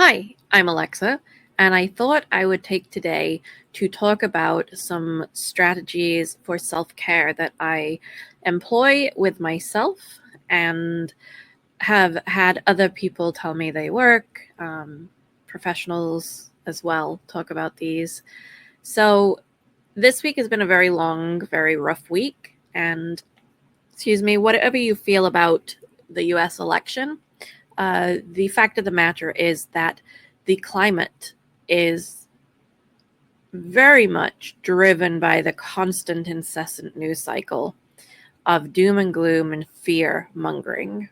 Hi, I'm Alexa, and I thought I would take today to talk about some strategies for self care that I employ with myself and have had other people tell me they work, professionals as well, talk about these. So, this week has been a very long, very rough week, and whatever you feel about the US election. The fact of the matter is that the climate is very much driven by the constant, incessant news cycle of doom and gloom and fear mongering.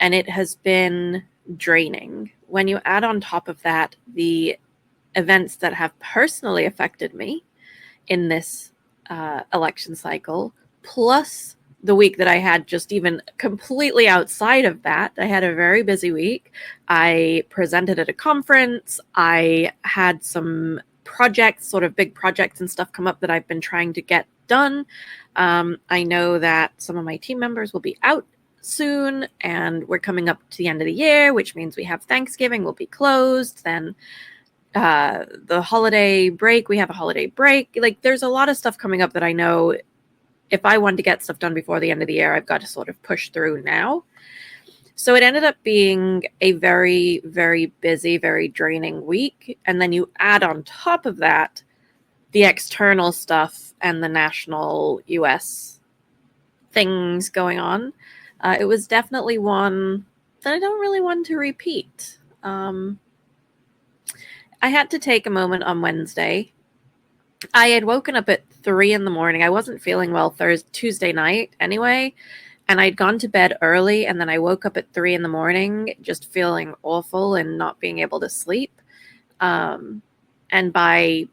And it has been draining. When you add on top of that the events that have personally affected me in this election cycle, plus the week that I had just even completely outside of that. I had a very busy week. I presented at a conference. I had some projects, sort of big projects and stuff come up that I've been trying to get done. I know that some of my team members will be out soon, and we're coming up to the end of the year, which means we have Thanksgiving will be closed. Then the holiday break, we have a holiday break. Like, there's a lot of stuff coming up that I know if I wanted to get stuff done before the end of the year, I've got to sort of push through now. So it ended up being a very, very busy, very draining week. And then you add on top of that the external stuff and the national US things going on. It was definitely one that I don't really want to repeat. I had to take a moment on Wednesday. I had woken up at 3 in the morning. I wasn't feeling well Tuesday night anyway, and I'd gone to bed early, and then I woke up at 3 in the morning just feeling awful and not being able to sleep. And by,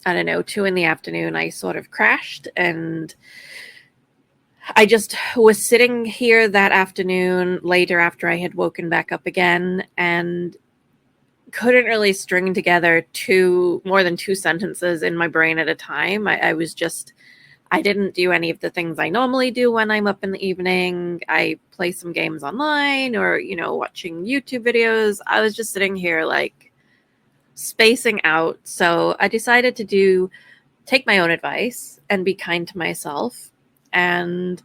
I don't know, 2 in the afternoon, I sort of crashed, and I just was sitting here that afternoon later after I had woken back up again and couldn't really string together more than two sentences in my brain at a time. I didn't do any of the things I normally do when I'm up in the evening. I play some games online or, watching YouTube videos. I was just sitting here like spacing out. So I decided to take my own advice and be kind to myself and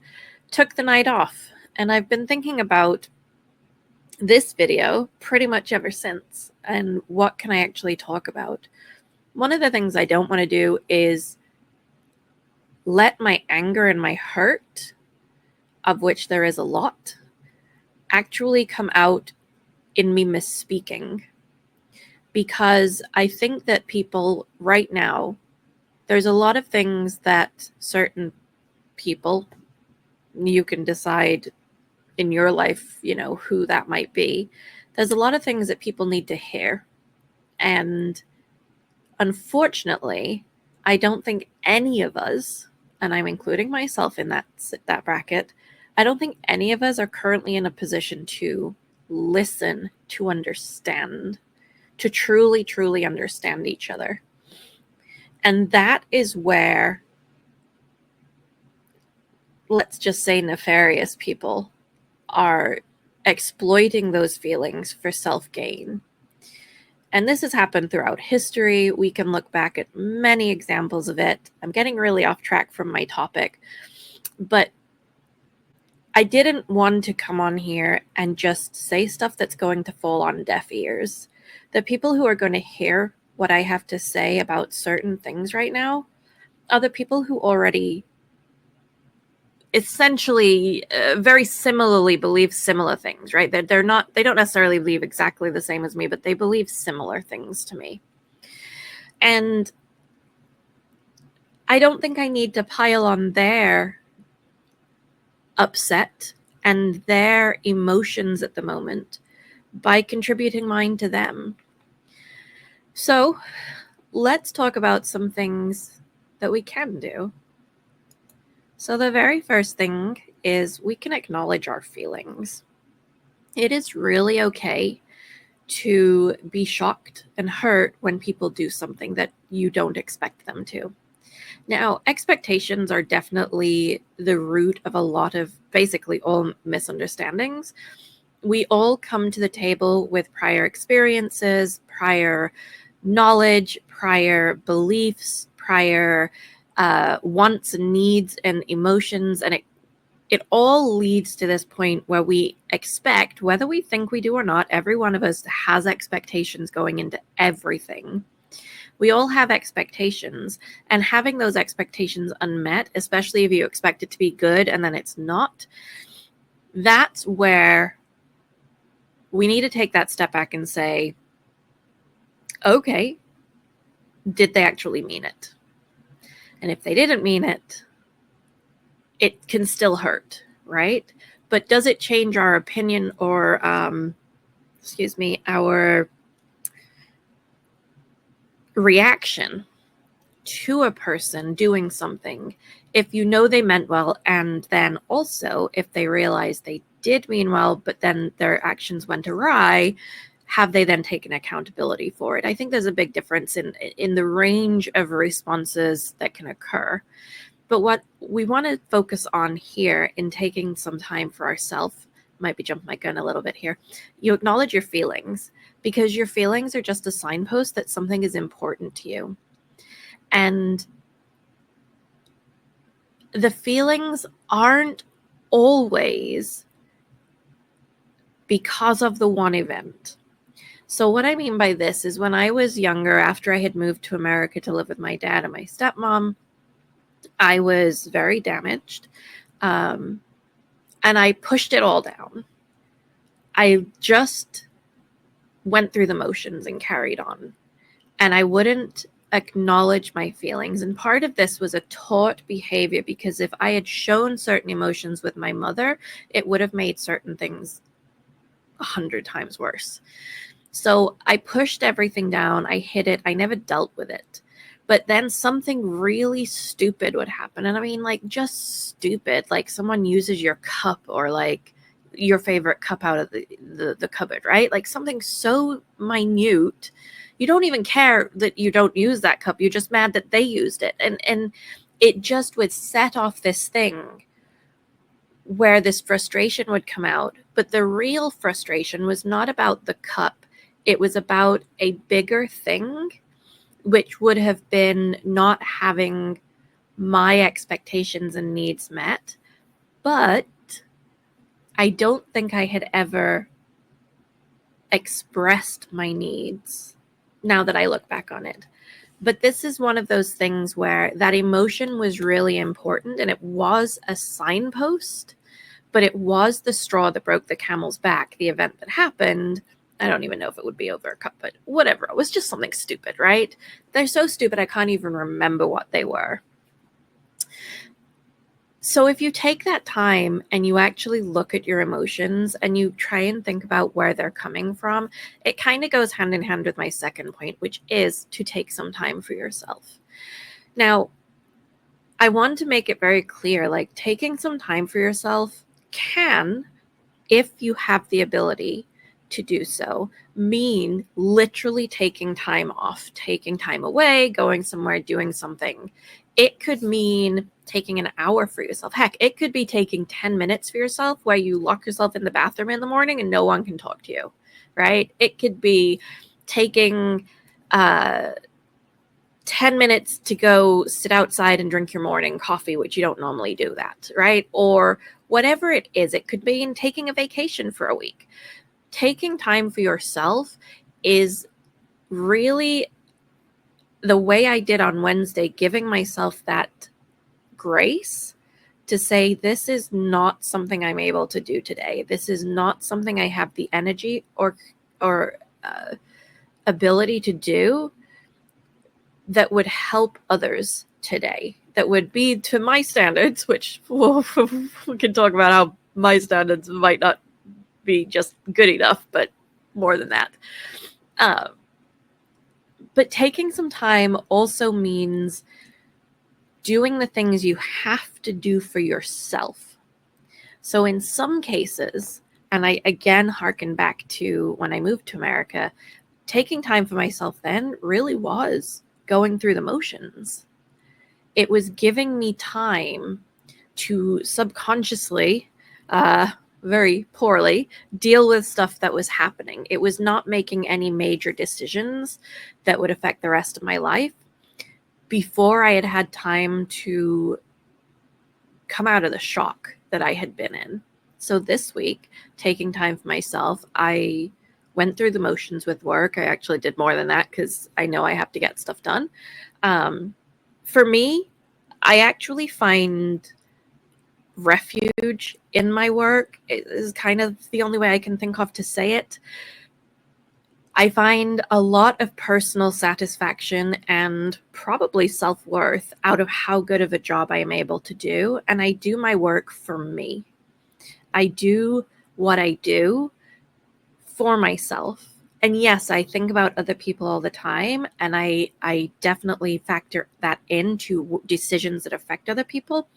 took the night off. And I've been thinking about this video pretty much ever since. And what can I actually talk about? One of the things I don't want to do is let my anger and my hurt, of which there is a lot, actually come out in me misspeaking. Because I think that people right now, there's a lot of things that certain people, you can decide in your life, who that might be. There's a lot of things that people need to hear. And unfortunately, I don't think any of us, and I'm including myself in that bracket, I don't think any of us are currently in a position to listen, to understand, to truly, truly understand each other. And that is where, let's just say, nefarious people are exploiting those feelings for self-gain. And this has happened throughout history. We can look back at many examples of it. I'm getting really off track from my topic, but I didn't want to come on here and just say stuff that's going to fall on deaf ears. The people who are going to hear what I have to say about certain things right now are the people who already essentially very similarly believe similar things, right? They don't necessarily believe exactly the same as me, but they believe similar things to me. And I don't think I need to pile on their upset and their emotions at the moment by contributing mine to them. So let's talk about some things that we can do. So the very first thing is we can acknowledge our feelings. It is really okay to be shocked and hurt when people do something that you don't expect them to. Now, expectations are definitely the root of a lot of basically all misunderstandings. we all come to the table with prior experiences, prior knowledge, prior beliefs, prior wants and needs and emotions, and it all leads to this point where we expect, whether we think we do or not, every one of us has expectations going into everything. We all have expectations, and having those expectations unmet, especially if you expect it to be good and then it's not, that's where we need to take that step back and say, okay, did they actually mean it? And if they didn't mean it, it can still hurt, right? But does it change our opinion or, our reaction to a person doing something if you know they meant well, and then also if they realize they did mean well, but then their actions went awry, have they then taken accountability for it? I think there's a big difference in the range of responses that can occur. But what we want to focus on here in taking some time for ourselves, might be jumping my gun a little bit here, you acknowledge your feelings, because your feelings are just a signpost that something is important to you. And the feelings aren't always because of the one event. So what I mean by this is, when I was younger, after I had moved to America to live with my dad and my stepmom, I was very damaged. And I pushed it all down. I just went through the motions and carried on. And I wouldn't acknowledge my feelings. And part of this was a taught behavior, because if I had shown certain emotions with my mother, it would have made certain things 100 times worse. So I pushed everything down. I hid it. I never dealt with it. But then something really stupid would happen. And I mean, like, just stupid. Like, someone uses your cup, or like your favorite cup out of the cupboard, right? Like something so minute. You don't even care that you don't use that cup. You're just mad that they used it. And it just would set off this thing where this frustration would come out. But the real frustration was not about the cup. It was about a bigger thing, which would have been not having my expectations and needs met. But I don't think I had ever expressed my needs, now that I look back on it. But this is one of those things where that emotion was really important, and it was a signpost, but it was the straw that broke the camel's back. The event that happened, I don't even know if it would be over a cup, but whatever. It was just something stupid, right? They're so stupid, I can't even remember what they were. So if you take that time and you actually look at your emotions and you try and think about where they're coming from, it kind of goes hand in hand with my second point, which is to take some time for yourself. Now, I want to make it very clear, like, taking some time for yourself can, if you have the ability to do so, mean literally taking time off, taking time away, going somewhere, doing something. It could mean taking an hour for yourself. Heck, it could be taking 10 minutes for yourself where you lock yourself in the bathroom in the morning and no one can talk to you, right? It could be taking 10 minutes to go sit outside and drink your morning coffee, which you don't normally do that, right? Or whatever it is. It could be in taking a vacation for a week. Taking time for yourself is really the way I did on Wednesday, giving myself that grace to say, this is not something I'm able to do today. This is not something I have the energy or ability to do that would help others today, that would be to my standards, which we can talk about how my standards might not be just good enough, but more than that. But taking some time also means doing the things you have to do for yourself. So in some cases, and I again harken back to when I moved to America, taking time for myself then really was going through the motions. It was giving me time to subconsciously, very poorly, deal with stuff that was happening. It was not making any major decisions that would affect the rest of my life before I had had time to come out of the shock that I had been in. So this week, taking time for myself, I went through the motions with work. I actually did more than that because I know I have to get stuff done. For me, I actually find refuge in my work. It is kind of the only way I can think of to say it. I find a lot of personal satisfaction and probably self-worth out of how good of a job I am able to do. And I do my work for me. I do what I do for myself. And yes, I think about other people all the time, and I definitely factor that into decisions that affect other people.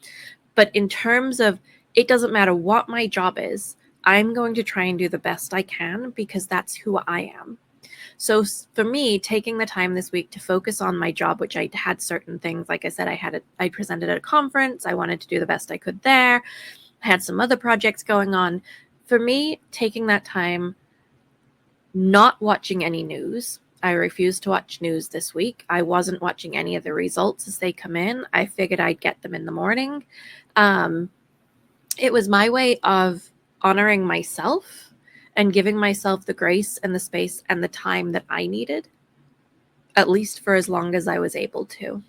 But in terms of, it doesn't matter what my job is, I'm going to try and do the best I can because that's who I am. So for me, taking the time this week to focus on my job, which I had certain things, like I said, I presented at a conference. I wanted to do the best I could there. I had some other projects going on. For me, taking that time, not watching any news. I refused to watch news this week. I wasn't watching any of the results as they come in. I figured I'd get them in the morning. It was my way of honoring myself and giving myself the grace and the space and the time that I needed, at least for as long as I was able to.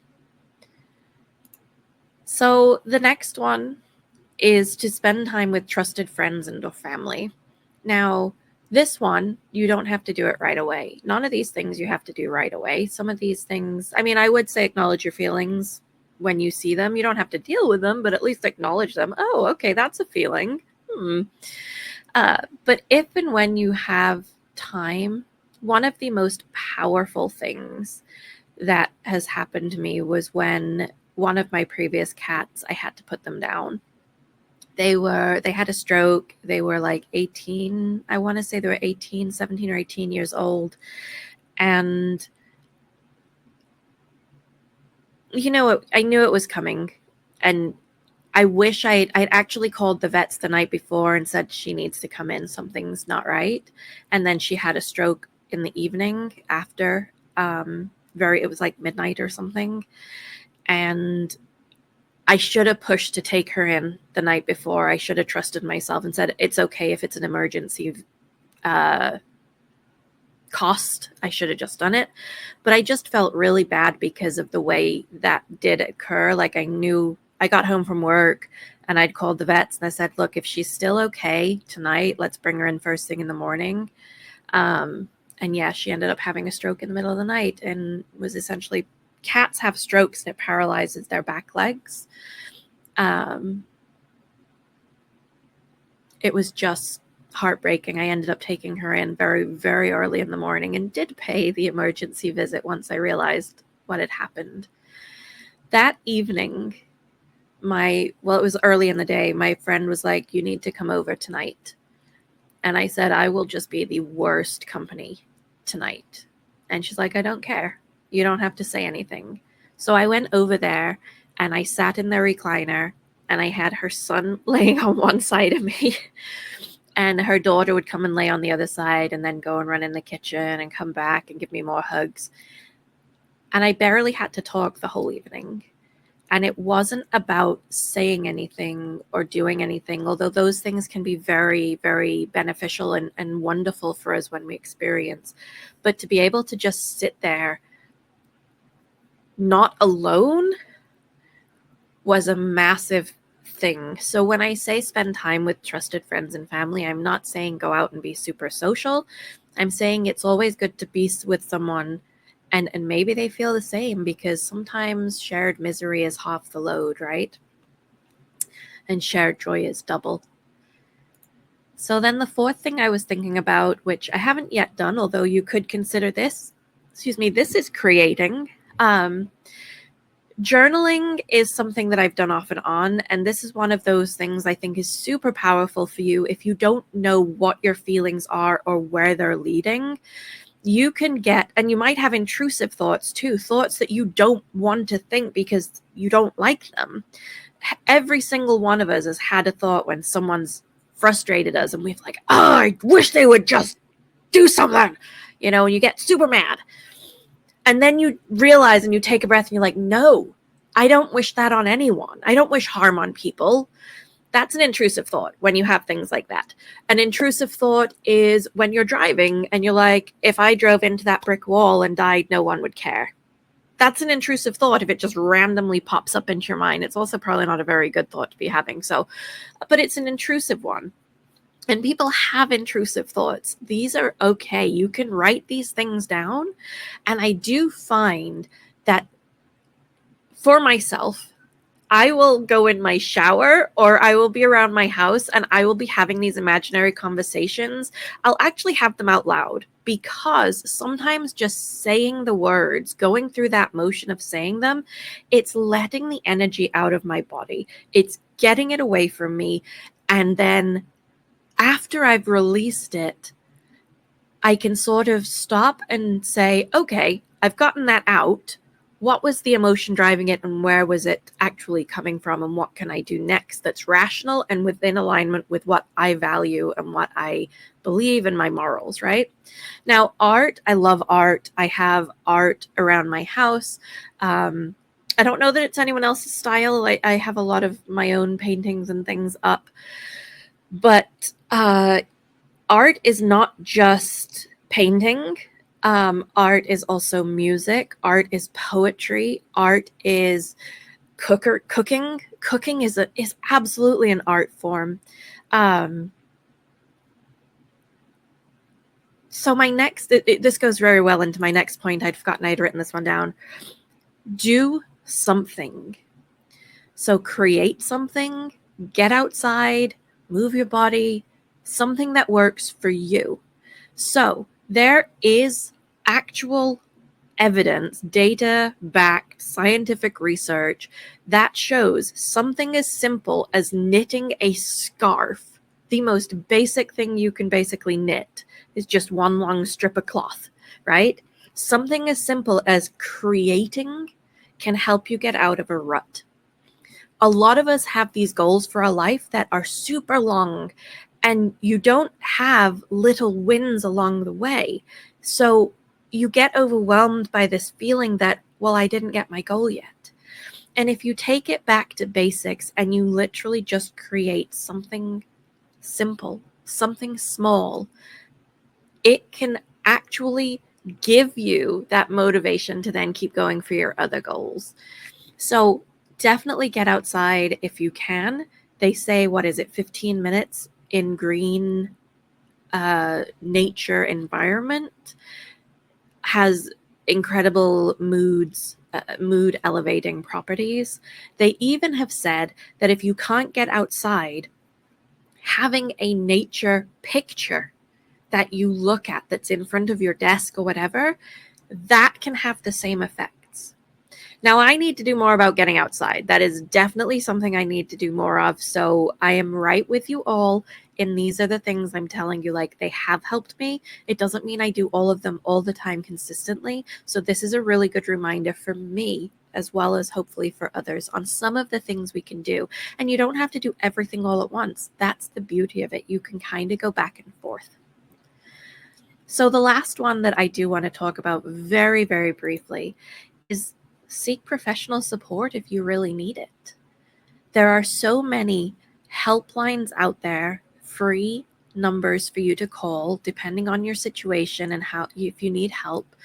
So the next one is to spend time with trusted friends and or family. Now, this one, you don't have to do it right away. None of these things you have to do right away. Some of these things, I mean, I would say acknowledge your feelings when you see them. You don't have to deal with them, but at least acknowledge them. Oh, okay, that's a feeling. But if and when you have time, one of the most powerful things that has happened to me was when one of my previous cats, I had to put them down. They had a stroke. They were like 18. I want to say they were 17 or 18 years old. And, you know, I knew it was coming. And I wish I'd actually called the vets the night before and said she needs to come in. Something's not right. And then she had a stroke in the evening after, it was like midnight or something. And I should have pushed to take her in the night before. I should have trusted myself and said, it's okay if it's an emergency cost. I should have just done it. But I just felt really bad because of the way that did occur. Like I knew I got home from work and I'd called the vets and I said, look, if she's still okay tonight, let's bring her in first thing in the morning. And yeah, she ended up having a stroke in the middle of the night and was essentially, cats have strokes and it paralyzes their back legs. It was just heartbreaking. I ended up taking her in very, very early in the morning and did pay the emergency visit once I realized what had happened. That evening, it was early in the day, my friend was like, you need to come over tonight. And I said, I will just be the worst company tonight. And she's like, I don't care. You don't have to say anything. So I went over there and I sat in the recliner and I had her son laying on one side of me and her daughter would come and lay on the other side and then go and run in the kitchen and come back and give me more hugs. And I barely had to talk the whole evening. And it wasn't about saying anything or doing anything, although those things can be very, very beneficial and wonderful for us when we experience. But to be able to just sit there, not alone, was a massive thing. So when I say spend time with trusted friends and family, I'm not saying go out and be super social. I'm saying it's always good to be with someone and maybe they feel the same, because sometimes shared misery is half the load, right? And shared joy is double. So then the fourth thing I was thinking about, which I haven't yet done, although you could consider this, this is creating. Journaling is something that I've done off and on, and this is one of those things I think is super powerful for you if you don't know what your feelings are or where they're leading. You can get, and you might have intrusive thoughts too, thoughts that you don't want to think because you don't like them. Every single one of us has had a thought when someone's frustrated us and we're like, oh, I wish they would just do something, and you get super mad. And then you realize and you take a breath and you're like, no, I don't wish that on anyone. I don't wish harm on people. That's an intrusive thought when you have things like that. An intrusive thought is when you're driving and you're like, if I drove into that brick wall and died, no one would care. That's an intrusive thought if it just randomly pops up into your mind. It's also probably not a very good thought to be having. But it's an intrusive one. And people have intrusive thoughts. These are okay. You can write these things down. And I do find that for myself, I will go in my shower or I will be around my house and I will be having these imaginary conversations. I'll actually have them out loud because sometimes just saying the words, going through that motion of saying them, it's letting the energy out of my body. It's getting it away from me. And then after I've released it, I can sort of stop and say, okay, I've gotten that out. What was the emotion driving it and where was it actually coming from and what can I do next that's rational and within alignment with what I value and what I believe in my morals, right? Now, art, I love art. I have art around my house. I don't know that it's anyone else's style. I have a lot of my own paintings and things up. But art is not just painting. Art is also music. Art is poetry. Art is cooking. Cooking is absolutely an art form. So my next, this goes very well into my next point. I'd forgotten I'd written this one down. Do something. So create something, get outside, move your body, something that works for you. So there is actual evidence, data-backed scientific research that shows something as simple as knitting a scarf, the most basic thing you can basically knit is just one long strip of cloth, right? Something as simple as creating can help you get out of a rut. A lot of us have these goals for our life that are super long and you don't have little wins along the way. So you get overwhelmed by this feeling that, well, I didn't get my goal yet. And if you take it back to basics and you literally just create something simple, something small, it can actually give you that motivation to then keep going for your other goals. So definitely get outside if you can. They say, 15 minutes in green nature environment has incredible mood elevating properties. They even have said that if you can't get outside, having a nature picture that you look at that's in front of your desk or whatever, that can have the same effects. Now, I need to do more about getting outside. That is definitely something I need to do more of. So I am right with you all. And these are the things I'm telling you, like, they have helped me. It doesn't mean I do all of them all the time consistently. So this is a really good reminder for me, as well as hopefully for others, on some of the things we can do. And you don't have to do everything all at once. That's the beauty of it. You can kind of go back and forth. So the last one that I do want to talk about very, very briefly is seek professional support if you really need it. There are so many helplines out there, free numbers for you to call depending on your situation and if you need help.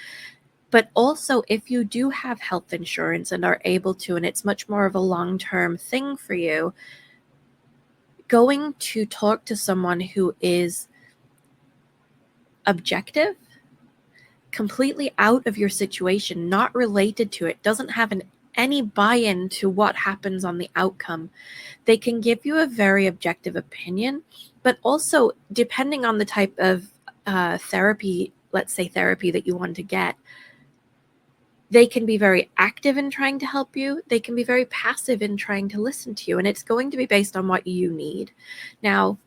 But also if you do have health insurance and are able to, and it's much more of a long-term thing for you, going to talk to someone who is objective, completely out of your situation, not related to it, doesn't have any buy-in to what happens on the outcome. They can give you a very objective opinion, but also depending on the type of therapy, let's say therapy that you want to get, they can be very active in trying to help you. They can be very passive in trying to listen to you, and it's going to be based on what you need. Now,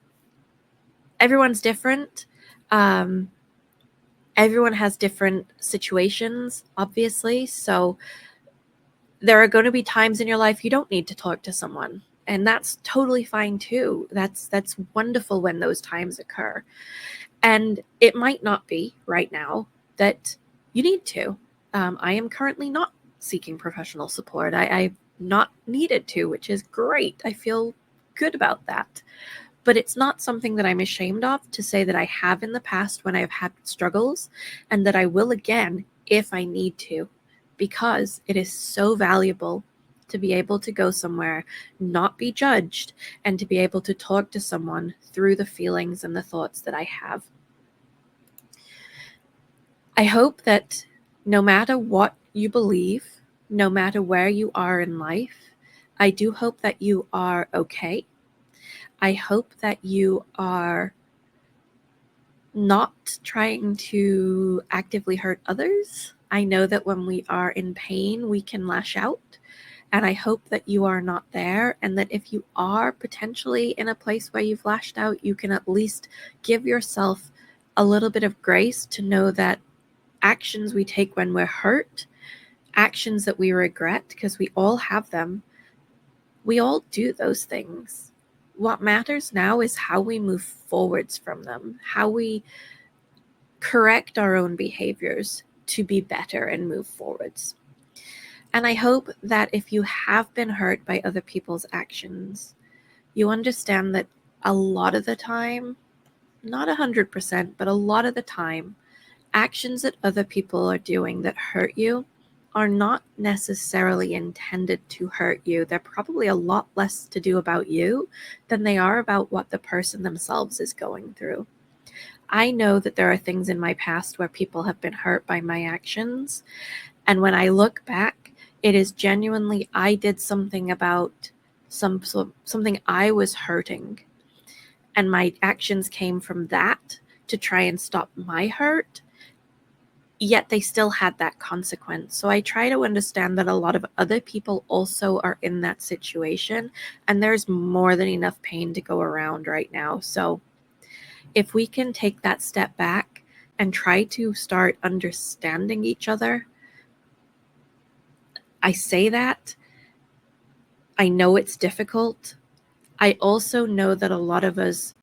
everyone's different. Everyone has different situations, obviously. So there are going to be times in your life you don't need to talk to someone. And that's totally fine too. That's wonderful when those times occur. And it might not be right now that you need to. I am currently not seeking professional support. I've not needed to, which is great. I feel good about that. But it's not something that I'm ashamed of to say that I have in the past when I've had struggles, and that I will again if I need to, because it is so valuable to be able to go somewhere, not be judged, and to be able to talk to someone through the feelings and the thoughts that I have. I hope that no matter what you believe, no matter where you are in life, I do hope that you are okay. I hope that you are not trying to actively hurt others. I know that when we are in pain, we can lash out. And I hope that you are not there, and that if you are potentially in a place where you've lashed out, you can at least give yourself a little bit of grace to know that actions we take when we're hurt, actions that we regret, because we all have them, we all do those things. What matters now is how we move forwards from them, how we correct our own behaviors to be better and move forwards. And I hope that if you have been hurt by other people's actions, you understand that a lot of the time, not 100%, but a lot of the time, actions that other people are doing that hurt you are not necessarily intended to hurt you. They're probably a lot less to do about you than they are about what the person themselves is going through. I know that there are things in my past where people have been hurt by my actions. And when I look back, it is genuinely I did something about something I was hurting. And my actions came from that to try and stop my hurt. Yet they still had that consequence. So I try to understand that a lot of other people also are in that situation. And there's more than enough pain to go around right now. So if we can take that step back and try to start understanding each other, I say that. I know it's difficult. I also know that a lot of us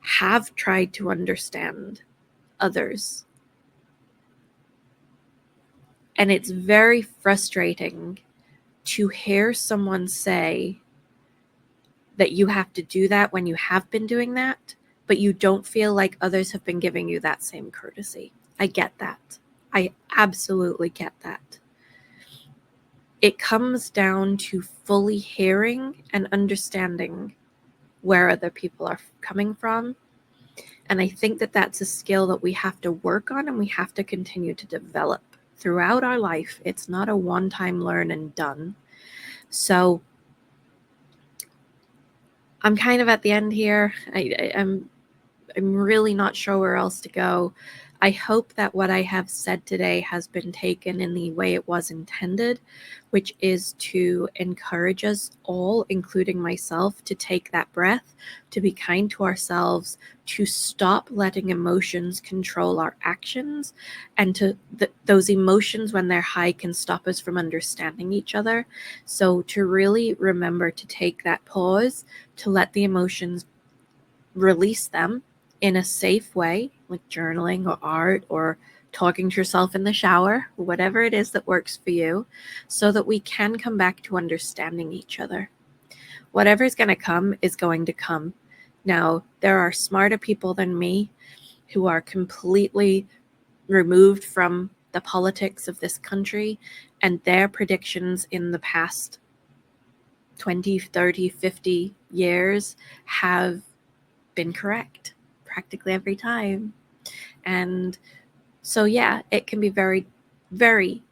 have tried to understand others. And it's very frustrating to hear someone say that you have to do that when you have been doing that, but you don't feel like others have been giving you that same courtesy. I get that. I absolutely get that. It comes down to fully hearing and understanding where other people are coming from. And I think that that's a skill that we have to work on and we have to continue to develop throughout our life. It's not a one-time learn and done. So I'm kind of at the end here. I'm really not sure where else to go. I hope that what I have said today has been taken in the way it was intended, which is to encourage us all, including myself, to take that breath, to be kind to ourselves, to stop letting emotions control our actions, and to those emotions when they're high can stop us from understanding each other. So to really remember to take that pause, to let the emotions release them in a safe way, like journaling or art or talking to yourself in the shower, whatever it is that works for you, so that we can come back to understanding each other. Whatever's going to come is going to come. Now, there are smarter people than me who are completely removed from the politics of this country, and their predictions in the past 20, 30, 50 years have been correct practically every time. And so, yeah, it can be very, very,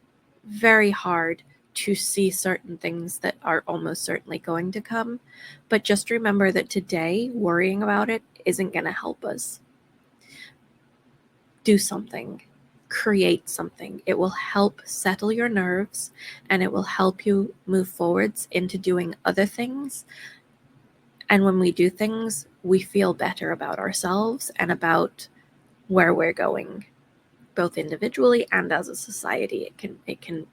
very hard to see certain things that are almost certainly going to come. But just remember that today, worrying about it isn't going to help us. Do something. Create something. It will help settle your nerves, and it will help you move forwards into doing other things. And when we do things, we feel better about ourselves and about where we're going, both individually and as a society. It can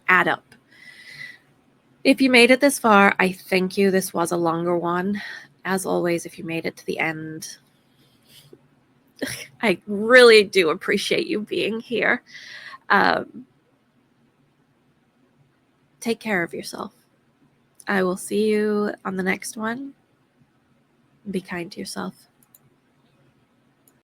add up. If you made it this far, I thank you. This was a longer one. As always, if you made it to the end, I really do appreciate you being here. Take care of yourself. I will see you on the next one. Be kind to yourself.